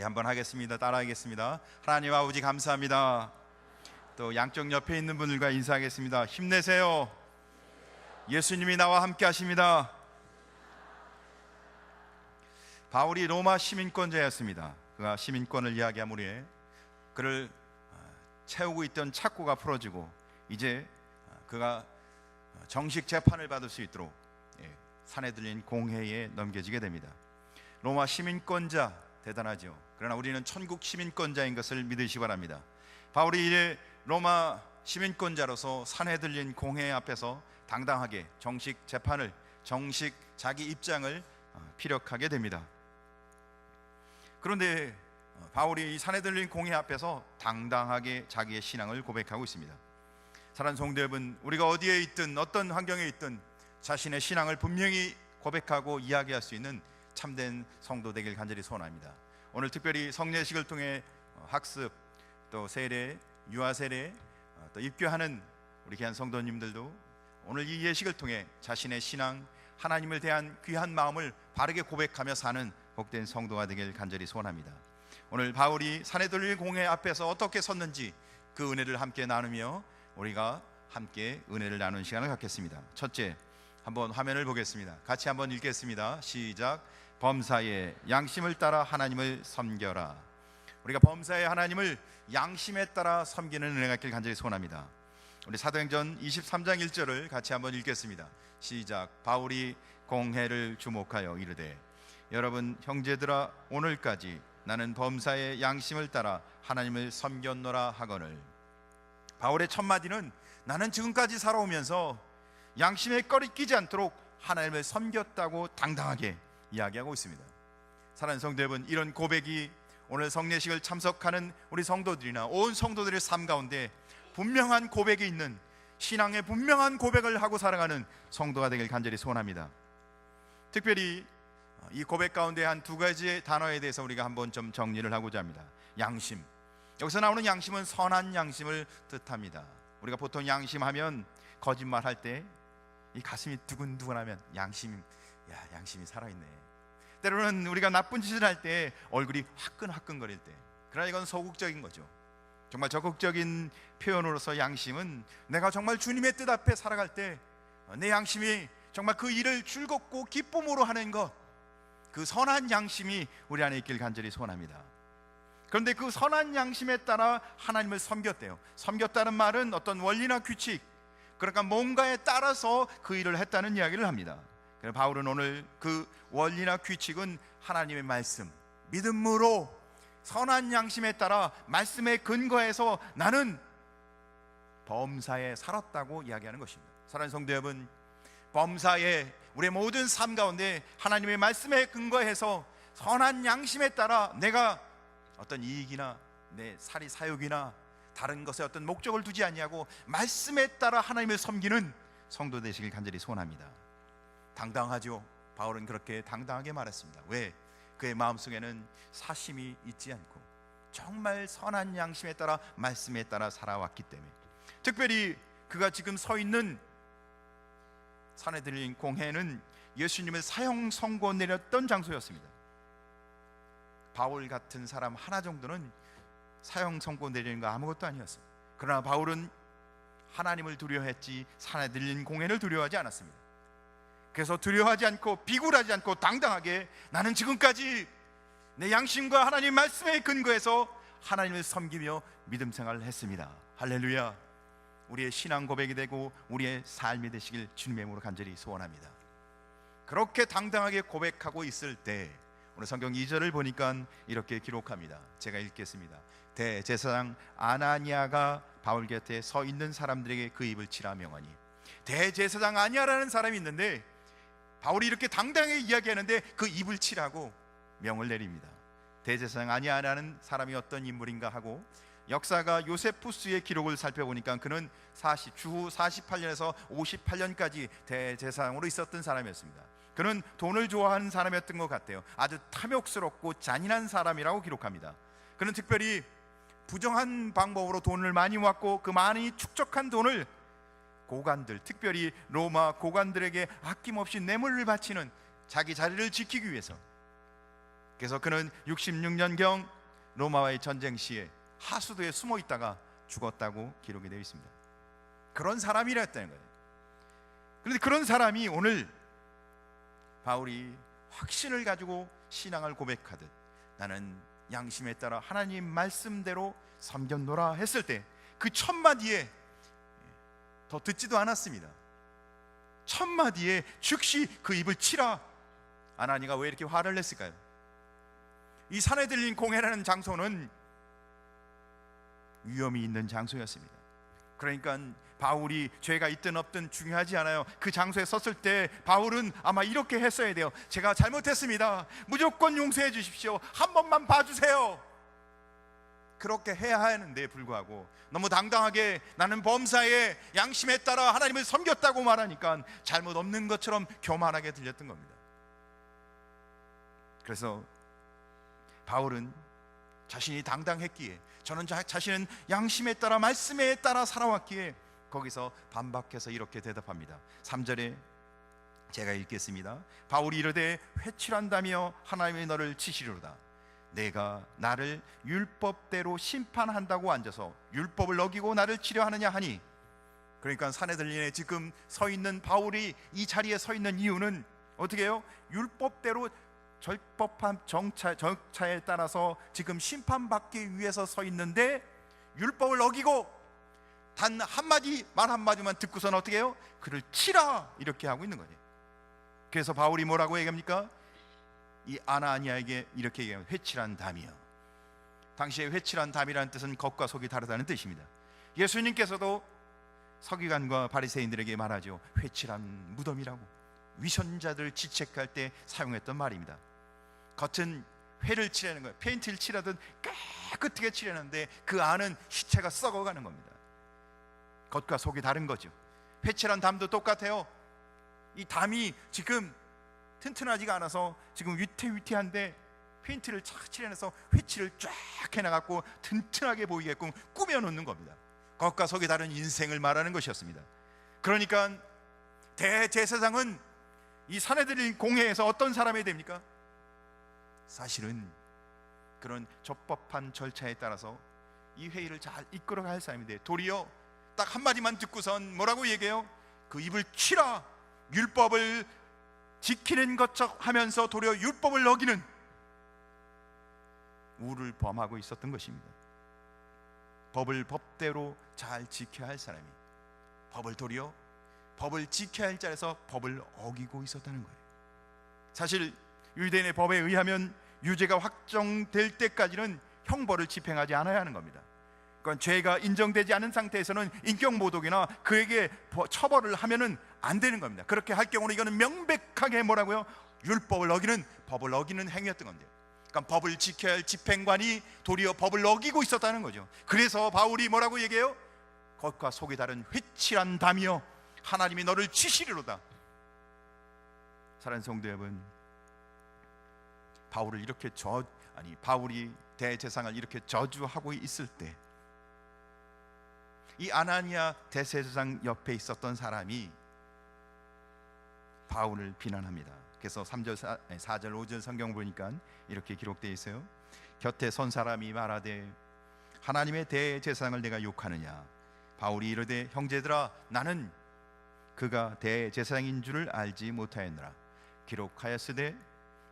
한번 하겠습니다. 따라하겠습니다. 하나님 아버지 감사합니다. 또 양쪽 옆에 있는 분들과 인사하겠습니다. 힘내세요. 예수님이 나와 함께 하십니다. 바울이 로마 시민권자였습니다. 그가 시민권을 이야기함으로에 그를 채우고 있던 착고가 풀어지고 이제 그가 정식 재판을 받을 수 있도록 사내들린 공회에 넘겨지게 됩니다. 로마 시민권자 대단하죠. 그러나 우리는 천국 시민권자인 것을 믿으시기 바랍니다. 바울이 이제 로마 시민권자로서 사내들린 공회 앞에서 당당하게 정식 재판을, 정식 자기 입장을 피력하게 됩니다. 그런데 바울이 이 사내들린 공회 앞에서 당당하게 자기의 신앙을 고백하고 있습니다. 사랑하는 성도 여러분, 우리가 어디에 있든 어떤 환경에 있든 자신의 신앙을 분명히 고백하고 이야기할 수 있는 참된 성도 되길 간절히 소원합니다. 오늘 특별히 성례식을 통해 학습, 또 세례, 유아 세례, 또 입교하는 우리 귀한 성도님들도 오늘 이 예식을 통해 자신의 신앙, 하나님을 대한 귀한 마음을 바르게 고백하며 사는 복된 성도가 되길 간절히 소원합니다. 오늘 바울이 사내들린 공회 앞에서 어떻게 섰는지 그 은혜를 함께 나누며 우리가 함께 은혜를 나누는 시간을 갖겠습니다. 첫째, 한번 화면을 보겠습니다. 같이 한번 읽겠습니다. 시작. 범사에 양심을 따라 하나님을 섬겨라. 우리가 범사에 하나님을 양심에 따라 섬기는 은혜가 있길 간절히 소원합니다. 우리 사도행전 23장 1절을 같이 한번 읽겠습니다. 시작. 바울이 공회를 주목하여 이르되 여러분 형제들아, 오늘까지 나는 범사의 양심을 따라 하나님을 섬겼노라 하거늘. 바울의 첫 마디는 나는 지금까지 살아오면서 양심에 꺼리끼지 않도록 하나님을 섬겼다고 당당하게 이야기하고 있습니다. 사랑하는 성도 여러분, 이런 고백이 오늘 성례식을 참석하는 우리 성도들이나 온 성도들의 삶 가운데 분명한 고백이 있는, 신앙의 분명한 고백을 하고 살아가는 성도가 되길 간절히 소원합니다. 특별히 이 고백 가운데 한 두 가지의 단어에 대해서 우리가 한번 좀 정리를 하고자 합니다. 양심, 여기서 나오는 양심은 선한 양심을 뜻합니다. 우리가 보통 양심하면 거짓말할 때 이 가슴이 두근두근하면 양심이 살아있네. 때로는 우리가 나쁜 짓을 할 때 얼굴이 화끈화끈거릴 때, 그러나 이건 소극적인 거죠. 정말 적극적인 표현으로서 양심은 내가 정말 주님의 뜻 앞에 살아갈 때 내 양심이 정말 그 일을 즐겁고 기쁨으로 하는 것, 그 선한 양심이 우리 안에 있길 간절히 소원합니다. 그런데 그 선한 양심에 따라 하나님을 섬겼대요. 섬겼다는 말은 어떤 원리나 규칙, 그러니까 뭔가에 따라서 그 일을 했다는 이야기를 합니다. 그래서 바울은 오늘 그 원리나 규칙은 하나님의 말씀, 믿음으로 선한 양심에 따라 말씀에 근거해서 나는 범사에 살았다고 이야기하는 것입니다. 사랑하는 성도 여러분, 범사에 우리의 모든 삶 가운데 하나님의 말씀에 근거해서 선한 양심에 따라 내가 어떤 이익이나 내 사리 사욕이나 다른 것에 어떤 목적을 두지 아니하고 말씀에 따라 하나님을 섬기는 성도 되시길 간절히 소원합니다. 당당하죠. 바울은 그렇게 당당하게 말했습니다. 왜? 그의 마음속에는 사심이 있지 않고 정말 선한 양심에 따라 말씀에 따라 살아왔기 때문에, 특별히 그가 지금 서 있는 사내들린 공회는 예수님을 사형 선고 내렸던 장소였습니다. 바울 같은 사람 하나 정도는 사형 선고 내리는 거 아무것도 아니었어요. 그러나 바울은 하나님을 두려워했지 사내들린 공회를 두려워하지 않았습니다. 그래서 두려워하지 않고 비굴하지 않고 당당하게 나는 지금까지 내 양심과 하나님 말씀에 근거해서 하나님을 섬기며 믿음 생활을 했습니다. 할렐루야. 우리의 신앙 고백이 되고 우리의 삶이 되시길 주님의 이름으로 간절히 소원합니다. 그렇게 당당하게 고백하고 있을 때 오늘 성경 2절을 보니까 이렇게 기록합니다. 제가 읽겠습니다. 대제사장 아나니아가 바울 곁에 서 있는 사람들에게 그 입을 치라 명하니. 대제사장 아니야라는 사람이 있는데 바울이 이렇게 당당하게 이야기하는데 그 입을 치라고 명을 내립니다. 대제사장 아니야라는 사람이 어떤 인물인가 하고 역사가 요세푸스의 기록을 살펴보니까 그는 주후 48년에서 58년까지 대제사장으로 있었던 사람이었습니다. 그는 돈을 좋아하는 사람이었던 것 같아요. 아주 탐욕스럽고 잔인한 사람이라고 기록합니다. 그는 특별히 부정한 방법으로 돈을 많이 모았고 그 많이 축적한 돈을 고관들, 특별히 로마 고관들에게 아낌없이 뇌물을 바치는 자기 자리를 지키기 위해서, 그래서 그는 66년경 로마와의 전쟁 시에 하수도에 숨어 있다가 죽었다고 기록이 되어 있습니다. 그런 사람이랬다는 거예요. 그런데 그런 사람이 오늘 바울이 확신을 가지고 신앙을 고백하듯 나는 양심에 따라 하나님 말씀대로 섬겼노라 했을 때 그 첫 마디에 더 듣지도 않았습니다. 첫 마디에 즉시 그 입을 치라. 아나니가 왜 이렇게 화를 냈을까요? 이 사내들린 공회라는 장소는 위험이 있는 장소였습니다. 그러니까 바울이 죄가 있든 없든 중요하지 않아요. 그 장소에 섰을 때 바울은 아마 이렇게 했어야 돼요. 제가 잘못했습니다. 무조건 용서해 주십시오. 한 번만 봐주세요. 그렇게 해야 하는데 불구하고 너무 당당하게 나는 범사에 양심에 따라 하나님을 섬겼다고 말하니까 잘못 없는 것처럼 교만하게 들렸던 겁니다. 그래서 바울은 자신이 당당했기에, 저는 자신은 양심에 따라 말씀에 따라 살아왔기에 거기서 반박해서 이렇게 대답합니다. 3절에 제가 읽겠습니다. 바울이 이르되 회칠한다며 하나님이 너를 치시리로다. 내가 나를 율법대로 심판한다고 앉아서 율법을 어기고 나를 치려 하느냐 하니. 그러니까 사내들린에 지금 서 있는 바울이 이 자리에 서 있는 이유는 어떻게 해요? 율법대로 절법한 정차에 따라서 지금 심판받기 위해서 서 있는데 율법을 어기고 단 한마디 말 한마디만 듣고서는 어떻게 해요? 그를 치라 이렇게 하고 있는 거예요. 그래서 바울이 뭐라고 얘기합니까? 이 아나니아에게 이렇게 얘기합니다. 회칠한 담이요. 당시에 회칠한 담이라는 뜻은 겉과 속이 다르다는 뜻입니다. 예수님께서도 서기관과 바리새인들에게 말하죠. 회칠한 무덤이라고, 위선자들 지책할 때 사용했던 말입니다. 겉은 회를 칠하는 거예요. 페인트를 칠하든 깨끗하게 칠하는데 그 안은 시체가 썩어가는 겁니다. 겉과 속이 다른 거죠. 회칠한 담도 똑같아요. 이 담이 지금 튼튼하지가 않아서 지금 위태위태한데 페인트를 착 칠해내서 회칠을 쫙 해놔갖고 튼튼하게 보이게끔 꾸며놓는 겁니다. 겉과 속이 다른 인생을 말하는 것이었습니다. 그러니까 대제사장은 이 사내들인 공회에서 어떤 사람이 됩니까? 사실은 그런 적법한 절차에 따라서 이 회의를 잘 이끌어갈 할 사람인데 도리어 딱 한마디만 듣고선 뭐라고 얘기해요? 그 입을 치라. 율법을 지키는 것처럼 하면서 도리어 율법을 어기는 우를 범하고 있었던 것입니다. 법을 법대로 잘 지켜야 할 사람이 법을 도리어 법을 지켜야 할 자리에서 법을 어기고 있었다는 거예요. 사실 유대인의 법에 의하면 유죄가 확정될 때까지는 형벌을 집행하지 않아야 하는 겁니다. 그러니까 죄가 인정되지 않은 상태에서는 인격모독이나 그에게 처벌을 하면은 안 되는 겁니다. 그렇게 할 경우는 이거는 명백하게 뭐라고요? 율법을 어기는, 법을 어기는 행위였던 건데요. 그러니까 법을 지켜야 할 집행관이 도리어 법을 어기고 있었다는 거죠. 그래서 바울이 뭐라고 얘기해요? 겉과 속이 다른 회칠한 담이여 하나님이 너를 치시리로다. 사랑하는 성도 여러분, 바울을 이렇게 바울이 대제사장을 이렇게 저주하고 있을 때 이 아나니아 대제사장 옆에 있었던 사람이 바울을 비난합니다. 그래서 3절, 4절, 5절 성경 보니까 이렇게 기록되어 있어요. 곁에 선 사람이 말하되 하나님의 대제사장을 내가 욕하느냐. 바울이 이르되 형제들아 나는 그가 대제사장인 줄을 알지 못하였느라. 기록하였으되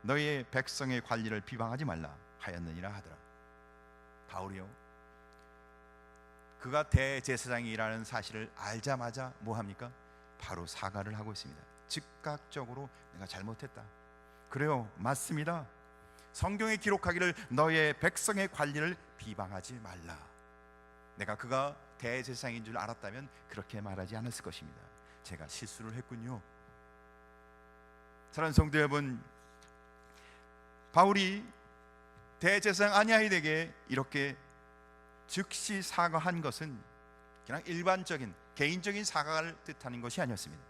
너희의 백성의 관리를 비방하지 말라 하였느니라 하더라. 바울이요, 그가 대제사장이라는 사실을 알자마자 뭐 합니까? 바로 사과를 하고 있습니다. 즉각적으로 내가 잘못했다. 그래요, 맞습니다. 성경에 기록하기를 너의 백성의 관리를 비방하지 말라. 내가 그가 대제사장인 줄 알았다면 그렇게 말하지 않았을 것입니다. 제가 실수를 했군요. 사랑하는 성도 여러분, 바울이 대제사장 아니아에게 이렇게 즉시 사과한 것은 그냥 일반적인 개인적인 사과를 뜻하는 것이 아니었습니다.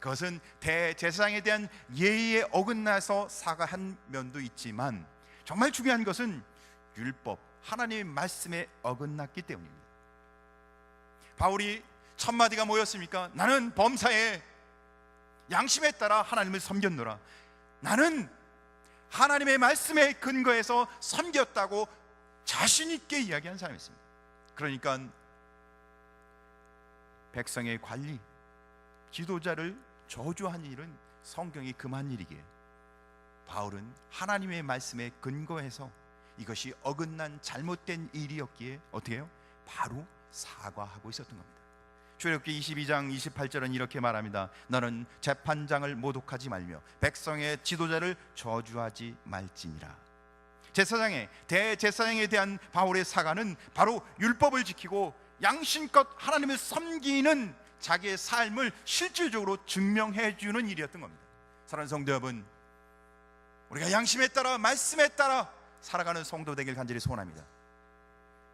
그것은 대제사장에 대한 예의에 어긋나서 사과한 면도 있지만 정말 중요한 것은 율법, 하나님의 말씀에 어긋났기 때문입니다. 바울이 첫 마디가 뭐였습니까? 나는 범사에 양심에 따라 하나님을 섬겼노라. 나는 하나님의 말씀에 근거해서 섬겼다고 자신 있게 이야기한 사람이 있습니다. 그러니까 백성의 관리, 지도자를 저주한 일은 성경이 금한 일이기에 바울은 하나님의 말씀에 근거해서 이것이 어긋난 잘못된 일이었기에 어떻게 해요? 바로 사과하고 있었던 겁니다. 출애굽기 22장 28절은 이렇게 말합니다. 너는 재판장을 모독하지 말며 백성의 지도자를 저주하지 말지니라. 대제사장에 대한 바울의 사과는 바로 율법을 지키고 양심껏 하나님을 섬기는 자기의 삶을 실질적으로 증명해 주는 일이었던 겁니다. 사랑하는 성도 여러분, 우리가 양심에 따라 말씀에 따라 살아가는 성도 되길 간절히 소원합니다.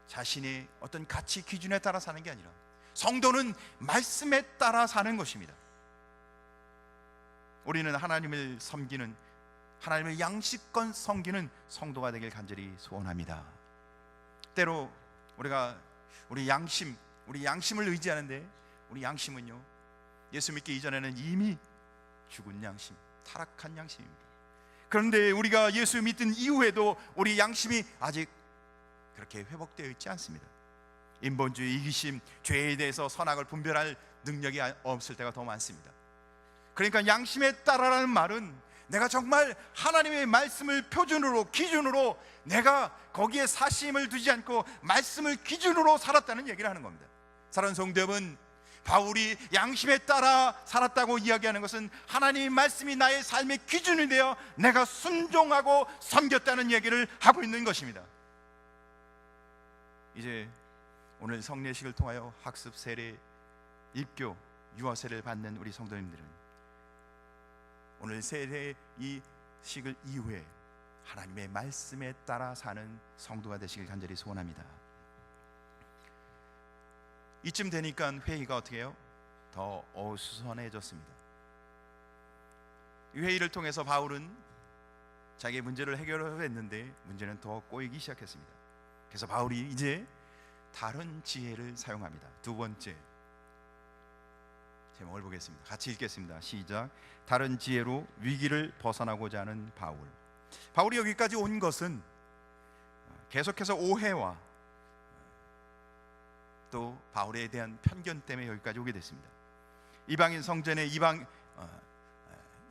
자신의 어떤 가치 기준에 따라 사는 게 아니라 성도는 말씀에 따라 사는 것입니다. 우리는 하나님을 섬기는, 하나님을 양심껏 섬기는 성도가 되길 간절히 소원합니다. 때로 우리가 우리 양심을 의지하는데, 우리 양심은요, 예수 믿기 이전에는 이미 죽은 양심, 타락한 양심입니다. 그런데 우리가 예수 믿은 이후에도 우리 양심이 아직 그렇게 회복되어 있지 않습니다. 인본주의, 이기심, 죄에 대해서 선악을 분별할 능력이 없을 때가 더 많습니다. 그러니까 양심에 따라라는 말은 내가 정말 하나님의 말씀을 표준으로, 기준으로 내가 거기에 사심을 두지 않고 말씀을 기준으로 살았다는 얘기를 하는 겁니다. 사랑하는 성도 여러분, 바울이 양심에 따라 살았다고 이야기하는 것은 하나님의 말씀이 나의 삶의 기준이 되어 내가 순종하고 섬겼다는 얘기를 하고 있는 것입니다. 이제 오늘 성례식을 통하여 학습, 세례, 입교, 유아 세례를 받는 우리 성도님들은 오늘 세례 이 식을 이후에 하나님의 말씀에 따라 사는 성도가 되시길 간절히 소원합니다. 이쯤 되니까 회의가 어떻게 해요? 더 어수선해졌습니다. 이 회의를 통해서 바울은 자기의 문제를 해결하려 했는데 문제는 더 꼬이기 시작했습니다. 그래서 바울이 이제 다른 지혜를 사용합니다. 두 번째 제목을 보겠습니다. 같이 읽겠습니다. 시작. 다른 지혜로 위기를 벗어나고자 하는 바울. 바울이 여기까지 온 것은 계속해서 오해와 또 바울에 대한 편견 때문에 여기까지 오게 됐습니다. 이방인 성전에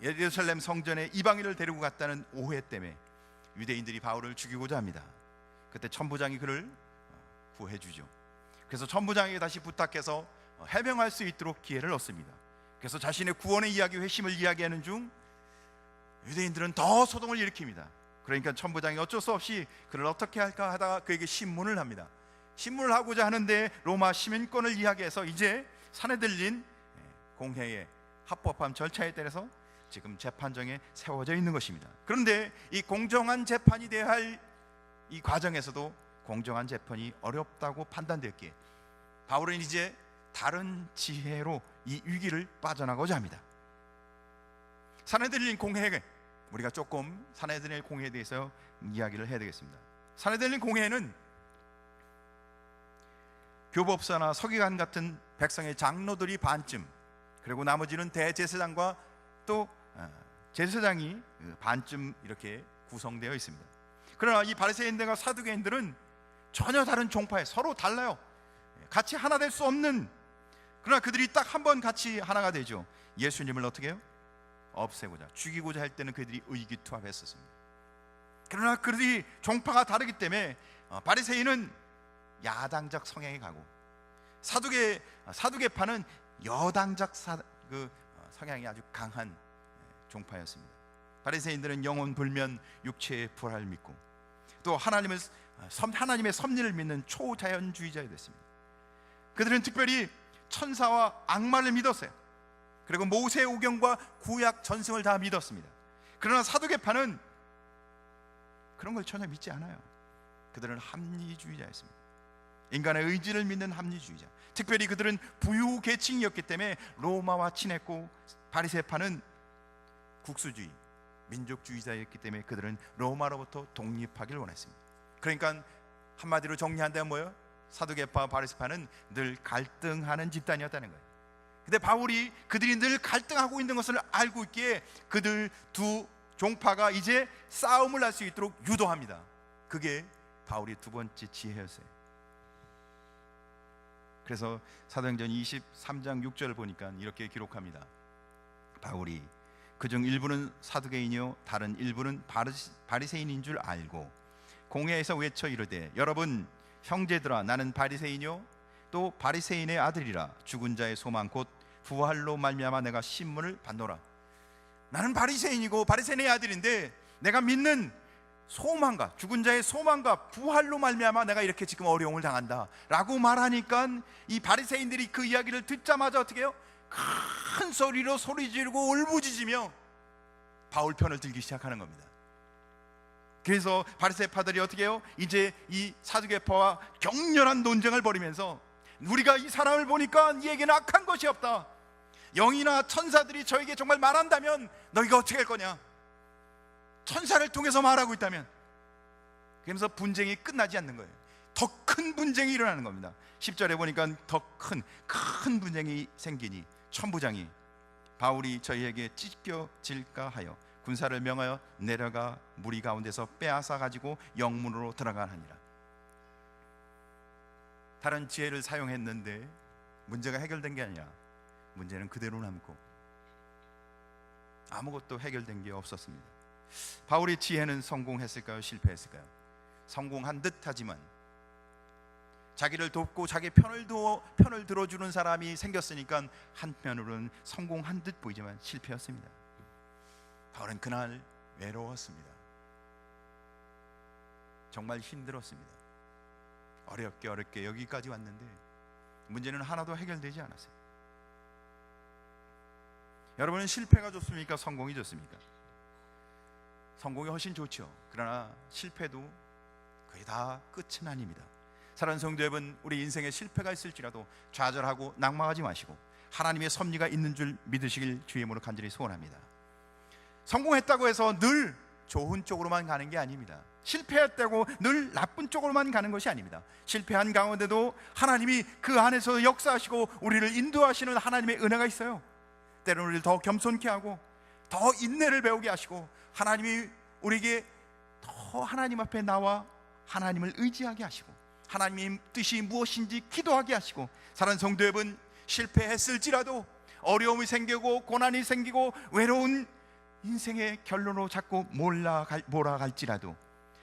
예루살렘 성전에 이방인을 데리고 갔다는 오해 때문에 유대인들이 바울을 죽이고자 합니다. 그때 천부장이 그를 구해주죠. 그래서 천부장에게 다시 부탁해서 해명할 수 있도록 기회를 얻습니다. 그래서 자신의 구원의 이야기, 회심을 이야기하는 중 유대인들은 더 소동을 일으킵니다. 그러니까 천부장이 어쩔 수 없이 그를 어떻게 할까 하다가 그에게 신문을 합니다. 신문을 하고자 하는데 로마 시민권을 이야기해서 이제 사내들린 공회의 합법한 절차에 따라서 지금 재판정에 세워져 있는 것입니다. 그런데 이 공정한 재판이 돼야 할 이 과정에서도 공정한 재판이 어렵다고 판단되었기에 바울은 이제 다른 지혜로 이 위기를 빠져나가고자 합니다. 사내들린 공회, 우리가 조금 사내들린 공회에 대해서 이야기를 해야 되겠습니다. 사내들린 공회는 교법사나 서기관 같은 백성의 장로들이 반쯤, 그리고 나머지는 대제사장과 또 제사장이 반쯤 이렇게 구성되어 있습니다. 그러나 이 바리새인들과 사두개인들은 전혀 다른 종파에 서로 달라요. 같이 하나 될 수 없는, 그러나 그들이 딱 한 번 같이 하나가 되죠. 예수님을 어떻게 해요? 없애고자, 죽이고자 할 때는 그들이 의기투합했었습니다. 그러나 그들이 종파가 다르기 때문에 바리새인은 야당적 성향이 가고 사두개파는 여당적 성향이 아주 강한 종파였습니다. 바리새인들은 영혼 불면 육체의 부활을 믿고 또 하나님의 섭리를 믿는 초자연주의자가 됐습니다. 그들은 특별히 천사와 악마를 믿었어요. 그리고 모세의 오경과 구약 전승을 다 믿었습니다. 그러나 사두개파는 그런 걸 전혀 믿지 않아요. 그들은 합리주의자였습니다. 인간의 의지를 믿는 합리주의자. 특별히 그들은 부유 계층이었기 때문에 로마와 친했고, 바리새파는 국수주의, 민족주의자였기 때문에 그들은 로마로부터 독립하기를 원했습니다. 그러니까 한마디로 정리한다면 뭐예요? 사두개파, 바리새파는 늘 갈등하는 집단이었다는 거예요. 근데 바울이 그들이 늘 갈등하고 있는 것을 알고 있기에 그들 두 종파가 이제 싸움을 할 수 있도록 유도합니다. 그게 바울의 두 번째 지혜였어요. 그래서 사도행전 23장 6절을 보니까 이렇게 기록합니다. 바울이 그중 일부는 사두개인이요 다른 일부는 바리새인인 줄 알고 공회에서 외쳐 이르되 여러분 형제들아 나는 바리새인이요 또 바리새인의 아들이라 죽은 자의 소망 곧 부활로 말미암아 내가 신문을 받노라. 나는 바리새인이고 바리새인의 아들인데 내가 믿는 소망과 죽은 자의 소망과 부활로 말미암아 내가 이렇게 지금 어려움을 당한다 라고 말하니까 이 바리새인들이 그 이야기를 듣자마자 어떻게 해요? 큰 소리로 소리 지르고 울부짖으며 바울 편을 들기 시작하는 겁니다. 그래서 바리새파들이 어떻게 해요? 이제 이 사두개파와 격렬한 논쟁을 벌이면서 우리가 이 사람을 보니까 이에게는 악한 것이 없다. 영이나 천사들이 저에게 정말 말한다면 너희가 어떻게 할 거냐? 천사를 통해서 말하고 있다면. 그러면서 분쟁이 끝나지 않는 거예요. 더 큰 분쟁이 일어나는 겁니다. 10절에 보니까 더 큰 분쟁이 생기니 천부장이 바울이 저희에게 찢겨질까 하여 군사를 명하여 내려가 무리 가운데서 빼앗아 가지고 영문으로 들어가니라. 다른 지혜를 사용했는데 문제가 해결된 게 아니라 문제는 그대로 남고 아무것도 해결된 게 없었습니다. 바울의 지혜는 성공했을까요? 실패했을까요? 성공한 듯 하지만 자기를 돕고 자기 편을 들어주는 사람이 생겼으니까 한편으로는 성공한 듯 보이지만 실패였습니다. 바울은 그날 외로웠습니다. 정말 힘들었습니다. 어렵게 여기까지 왔는데 문제는 하나도 해결되지 않았어요. 여러분은 실패가 좋습니까? 성공이 좋습니까? 성공이 훨씬 좋죠. 그러나 실패도 거의 다 끝은 아닙니다. 사랑하는 성도 여러분, 우리 인생에 실패가 있을지라도 좌절하고 낙망하지 마시고 하나님의 섭리가 있는 줄 믿으시길 주의 이름으로 간절히 소원합니다. 성공했다고 해서 늘 좋은 쪽으로만 가는 게 아닙니다. 실패했다고 늘 나쁜 쪽으로만 가는 것이 아닙니다. 실패한 가운데도 하나님이 그 안에서 역사하시고 우리를 인도하시는 하나님의 은혜가 있어요. 때로는 우리를 더 겸손케 하고 더 인내를 배우게 하시고 하나님이 우리에게 더 하나님 앞에 나와 하나님을 의지하게 하시고 하나님의 뜻이 무엇인지 기도하게 하시고, 사랑하는 성도 여러분, 실패했을지라도 어려움이 생기고 고난이 생기고 외로운 인생의 결론으로 자꾸 몰아갈지라도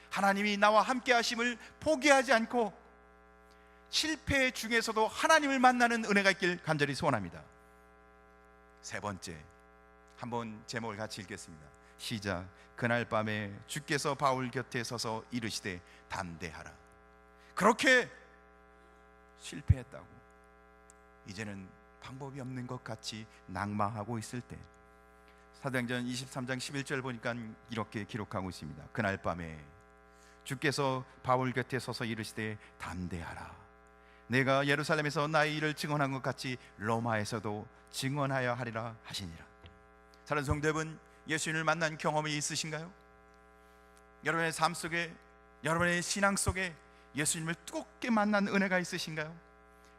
하나님이 나와 함께 하심을 포기하지 않고 실패 중에서도 하나님을 만나는 은혜가 있길 간절히 소원합니다. 세 번째, 한번 제목을 같이 읽겠습니다. 시작. 그날 밤에 주께서 바울 곁에 서서 이르시되 담대하라. 그렇게 실패했다고 이제는 방법이 없는 것 같이 낙망하고 있을 때 사도행전 23장 11절 보니까 이렇게 기록하고 있습니다. 그날 밤에 주께서 바울 곁에 서서 이르시되 담대하라. 내가 예루살렘에서 나의 일을 증언한 것 같이 로마에서도 증언하여 하리라 하시니라. 사랑하는 성도 여러분, 예수님을 만난 경험이 있으신가요? 여러분의 삶 속에, 여러분의 신앙 속에 예수님을 뜨겁게 만난 은혜가 있으신가요?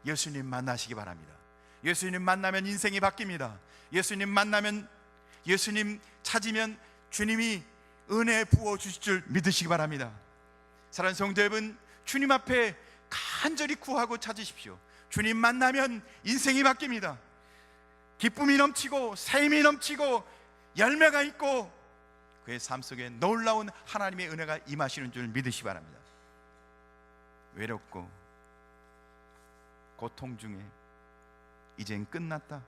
예수님 만나시기 바랍니다. 예수님 만나면 인생이 바뀝니다. 예수님 만나면, 예수님 찾으면 주님이 은혜 부어주실 줄 믿으시기 바랍니다. 사랑하는 성도 여러분, 주님 앞에 간절히 구하고 찾으십시오. 주님 만나면 인생이 바뀝니다. 기쁨이 넘치고 샘이 넘치고 열매가 있고 그의 삶 속에 놀라운 하나님의 은혜가 임하시는 줄 믿으시기 바랍니다. 외롭고 고통 중에 이젠 끝났다,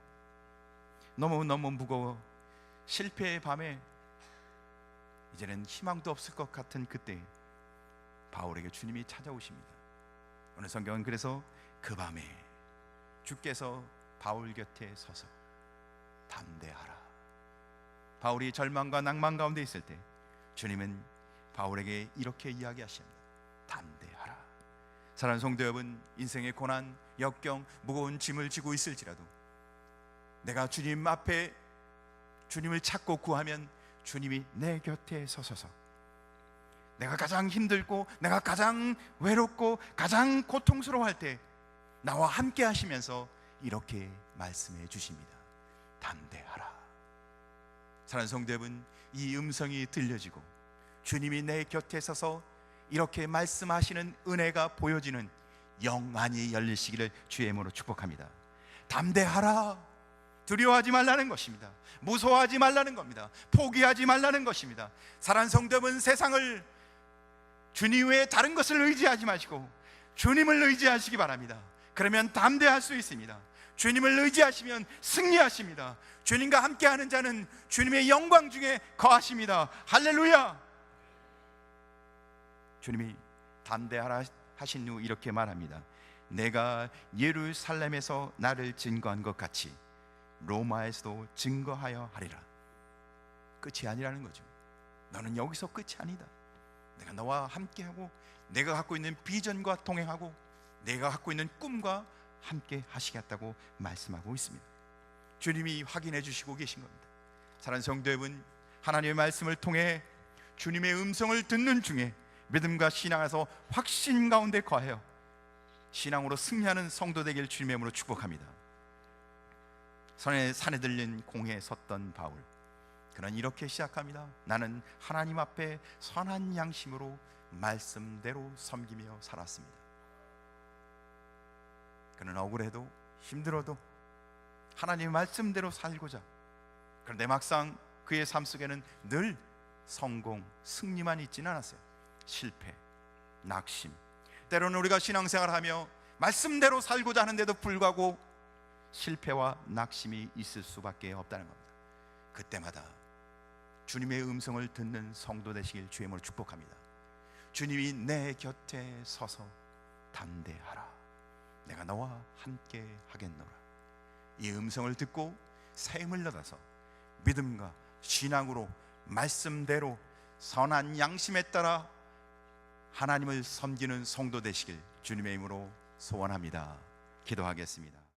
너무너무 무거워, 실패의 밤에 이제는 희망도 없을 것 같은 그때 바울에게 주님이 찾아오십니다. 오늘 성경은 그래서 그 밤에 주께서 바울 곁에 서서 담대하라. 바울이 절망과 낭만 가운데 있을 때 주님은 바울에게 이렇게 이야기하십니다. 담대하라. 사랑하는 성도 여러분, 인생의 고난, 역경, 무거운 짐을 지고 있을지라도 내가 주님 앞에 주님을 찾고 구하면 주님이 내 곁에 서셔서 내가 가장 힘들고 내가 가장 외롭고 가장 고통스러워할 때 나와 함께 하시면서 이렇게 말씀해 주십니다. 담대하라. 사랑하는 성도 여러분, 이 음성이 들려지고 주님이 내 곁에 서서 이렇게 말씀하시는 은혜가 보여지는 영안이 열리시기를 주의 이름으로 축복합니다. 담대하라. 두려워하지 말라는 것입니다. 무서워하지 말라는 겁니다. 포기하지 말라는 것입니다. 사랑하는 성도 여러분, 세상을 주님 외에 다른 것을 의지하지 마시고 주님을 의지하시기 바랍니다. 그러면 담대할 수 있습니다. 주님을 의지하시면 승리하십니다. 주님과 함께하는 자는 주님의 영광 중에 거하십니다. 할렐루야. 주님이 담대하라 하신 후 이렇게 말합니다. 내가 예루살렘에서 나를 증거한 것 같이 로마에서도 증거하여 하리라. 끝이 아니라는 거죠. 너는 여기서 끝이 아니다. 내가 너와 함께하고 내가 갖고 있는 비전과 동행하고 내가 갖고 있는 꿈과 함께 하시겠다고 말씀하고 있습니다. 주님이 확인해 주시고 계신 겁니다. 사랑하는 성도 여러분, 하나님의 말씀을 통해 주님의 음성을 듣는 중에 믿음과 신앙에서 확신 가운데 거하여 신앙으로 승리하는 성도 되길 주님의 이름으로 축복합니다. 산에 들린 공회에 섰던 바울, 그는 이렇게 시작합니다. 나는 하나님 앞에 선한 양심으로 말씀대로 섬기며 살았습니다. 그는 억울해도 힘들어도 하나님의 말씀대로 살고자, 그런데 막상 그의 삶 속에는 늘 성공, 승리만 있지는 않았어요. 실패, 낙심, 때로는 우리가 신앙생활하며 말씀대로 살고자 하는데도 불구하고 실패와 낙심이 있을 수밖에 없다는 겁니다. 그때마다 주님의 음성을 듣는 성도 되시길 주의 이름으로 축복합니다. 주님이 내 곁에 서서 담대하라. 내가 너와 함께 하겠노라. 이 음성을 듣고 새 힘을 얻어서 믿음과 신앙으로 말씀대로 선한 양심에 따라 하나님을 섬기는 성도 되시길 주님의 이름으로 소원합니다. 기도하겠습니다.